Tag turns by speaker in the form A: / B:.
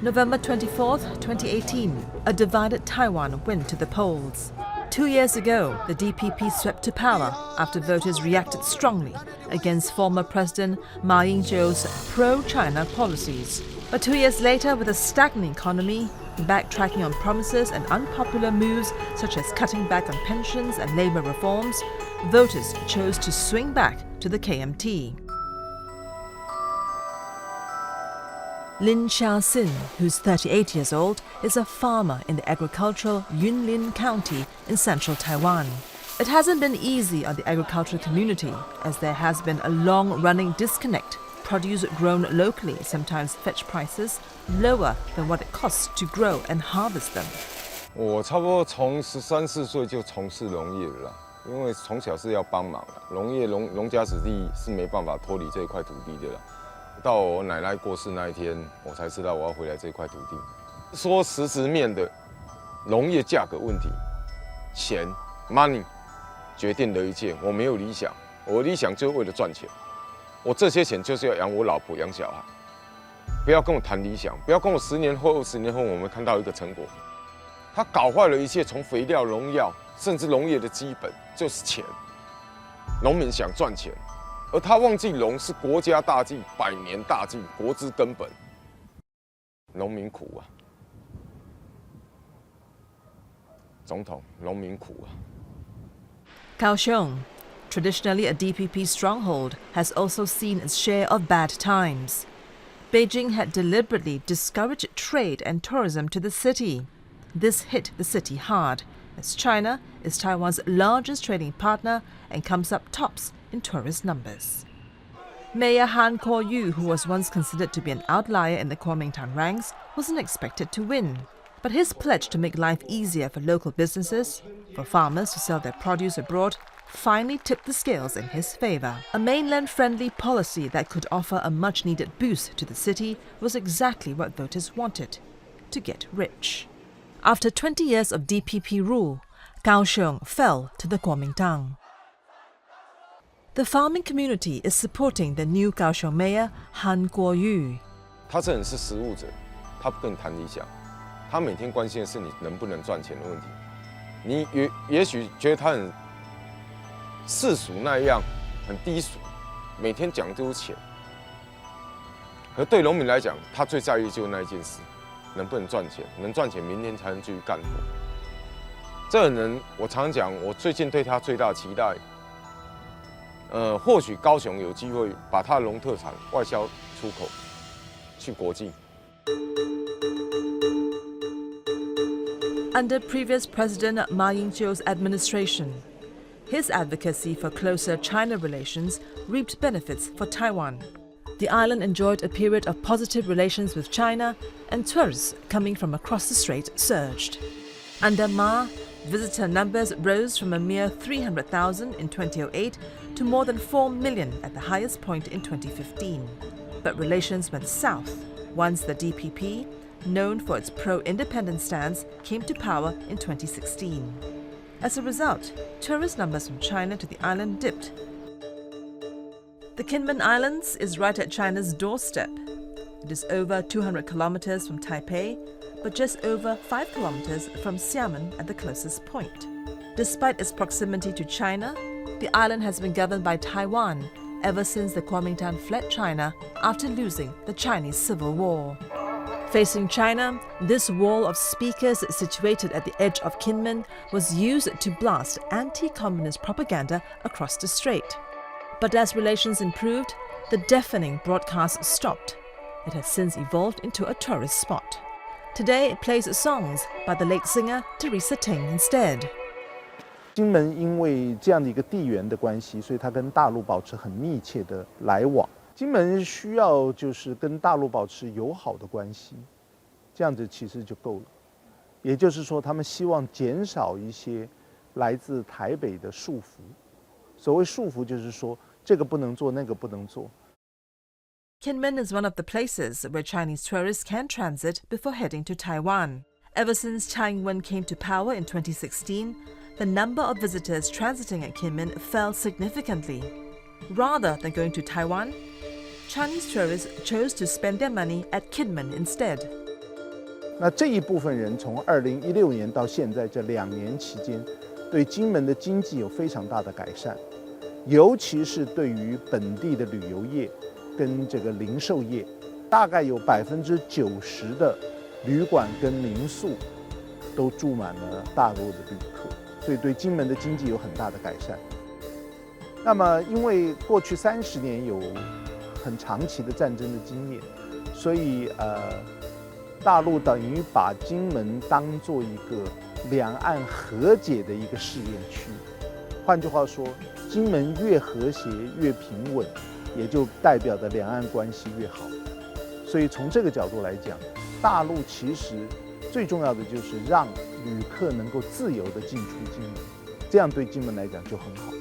A: November 24th, 2018, a divided Taiwan went to the polls. 2 years ago, the DPP swept to power after voters reacted strongly against former President Ma Ying-jeou's pro-China policies. But 2 years later, with a stagnant economy, backtracking on promises and unpopular moves such as cutting back on pensions and labor reforms, voters chose to swing back to the KMT. Lin Xiamen, who's 38 years old, is a farmer in the agricultural Yunlin County in central Taiwan. It hasn't been easy on the agricultural community, as there has been a long-running disconnect. Produce grown locally sometimes fetch prices lower than what it costs to grow and harvest them.
B: 我差不多从13、14岁就从事农业了啦，因为从小是要帮忙啦，农家子弟是没办法脱离这一块土地的啦。到我奶奶过世那一天，我才知道我要回来这块土地。说实质面的农业价格问题，钱 money 决定了一切。我没有理想，我的理想就是为了赚钱。我这些钱就是要养我老婆、养小孩。不要跟我谈理想，不要跟我10年后、20年后我们看到一个成果。他搞坏了一切，从肥料、农药，甚至农业的基本就是钱。农民想赚钱。 而他忘记农是国家大计、百年大计，国之根本。农民苦啊，总统，农民苦啊。
A: Kaohsiung, traditionally a DPP stronghold, has also seen its share of bad times. Beijing had deliberately discouraged trade and tourism to the city. This hit the city hard, as China is Taiwan's largest trading partner and comes up tops in tourist numbers. Mayor Kyo-Yu, who was once considered to be an outlier in the Kuomintang ranks, wasn't expected to win. But his pledge to make life easier for local businesses, for farmers to sell their produce abroad, finally tipped the scales in his favor. A mainland-friendly policy that could offer a much-needed boost to the city was exactly what voters wanted, to get rich. After 20 years of DPP rule, Kaohsiung fell to the Kuomintang. The farming community is supporting the new Kaohsiung mayor Kyo-Yu.
B: 他这人是实务者，他不跟你谈理想，他每天关心的是你能不能赚钱的问题。你也许觉得他很世俗那样，很低俗，每天讲都是钱。可对农民来讲，他最在意就是那一件事，能不能赚钱，能赚钱，明天才能继续干活。这个人，我常讲，我最近对他最大的期待。 或许高雄有机会把它的农特产外销出口，去国际。
A: Under previous President Ma Ying-jeou's administration, his advocacy for closer China relations reaped benefits for Taiwan. The island enjoyed a period of positive relations with China, and tourists coming from across the strait surged. Under Ma, visitor numbers rose from a mere 300,000 in 2008 to more than 4 million at the highest point in 2015. But relations went south once the DPP, known for its pro-independence stance, came to power in 2016. As a result, tourist numbers from China to the island dipped. The Kinmen Islands is right at China's doorstep. It is over 200 kilometers from Taipei, but just over 5 kilometers from Xiamen at the closest point. Despite its proximity to China, the island has been governed by Taiwan ever since the Kuomintang fled China after losing the Chinese Civil War. Facing China, this wall of speakers situated at the edge of Kinmen was used to blast anti-communist propaganda across the strait. But as relations improved, the deafening broadcast stopped. It has since evolved into a tourist spot. Today, it plays songs by the late singer Teresa Ting instead.
C: 金门因为这样的一个地缘的关系，所以它跟大陆保持很密切的来往。金门需要就是跟大陆保持友好的关系，这样子其实就够了。也就是说，他们希望减少一些来自台北的束缚。所谓束缚，就是说这个不能做，那个不能做。
A: Kinmen is one of the places where Chinese tourists can transit before heading to Taiwan. Ever since Tsai Ing-Wen came to power in 2016, the number of visitors transiting at Kinmen fell significantly. Rather than going to Taiwan, Chinese tourists chose to spend their money at Kinmen instead.
C: 那这一部分人从2016年到现在这2年期间，对金门的经济有非常大的改善，尤其是对于本地的旅游业跟这个零售业，大概有90%的旅馆跟民宿都住满了大陆的旅客，所以对金门的经济有很大的改善。那么，因为过去30年有很长期的战争的经验，所以大陆等于把金门当作一个两岸和解的一个试验区。换句话说，金门越和谐越平稳，也就代表着两岸关系越好。所以从这个角度来讲，大陆其实最重要的就是让旅客能够自由地进出金门，这样对金门来讲就很好。